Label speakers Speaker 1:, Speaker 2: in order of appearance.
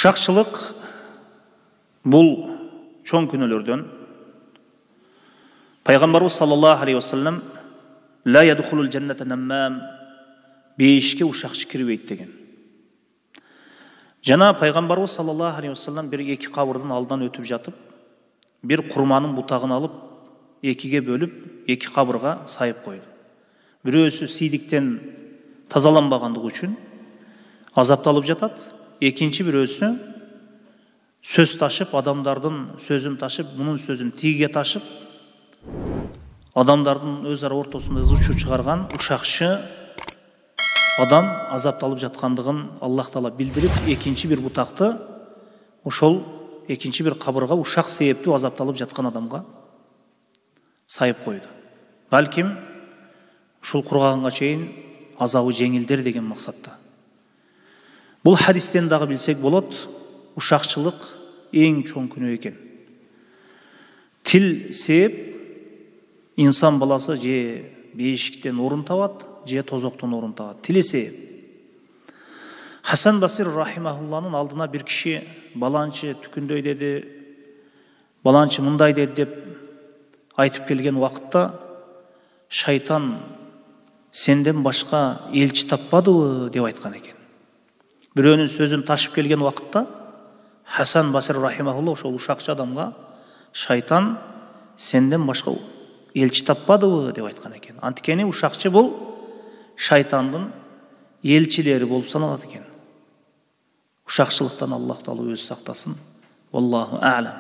Speaker 1: Ушакчылык бул чоң күнөөлөрдөн. Пайгамбарыбыз саллаллаху алейхи вассалам ла ядхулул жанната наммам, бейишке ушакчы кирбейт деген. Жана пайгамбарыбыз саллаллаху алейхи вассалам бир эки кабырдын алдынан өтүп жатып, бир курманын бутагын алып, экиге бөлүп, эки кабырга сайып койду. Бирөөсү сийдиктен тазаланбагандыгы үчүн азапталып жатат, экинчи бирөөсү сөз ташып, адамдардын сөзүн ташып, мунун сөзүн тигиге ташып, адамдардын өз ара ортосунда ызы-чуу чыгарган ушакчы адам азапталып жаткандыгын Аллах Таала билдирип, экинчи бир бутакты ошол экинчи бир кабырга ушак себептүү азапталып жаткан адамга сайып койду. Балким ушул кургаганга чейин азабы жеңилдер деген максатта. Бул хадистен дагы билсек болот, ушакчылык эң чоң күнөө экен. Тил себеп инсан баласы же бейишиктен орун табат, же тозоктон орун табат. Тили себеп. Хасан Басир рахимахулланын алдына бир киши баланчы түкүндөй деди, баланчы мындай деди деп айтып келген вакытта шайтан сенден башка элчи таппадыбы деп айткан экен. Бирөөнүн сөзүн ташып келген вакытта Хасан Басир рахимахулла ошол ушакчы адамга шайтан сенден башка элчи таппадыбы деп айткан экен. Анткени ушакчы бул шайтандын элчилери болуп саналат экен. Ушакчылыктан Аллах Таала өзү сактасын. Валлаху а'лам.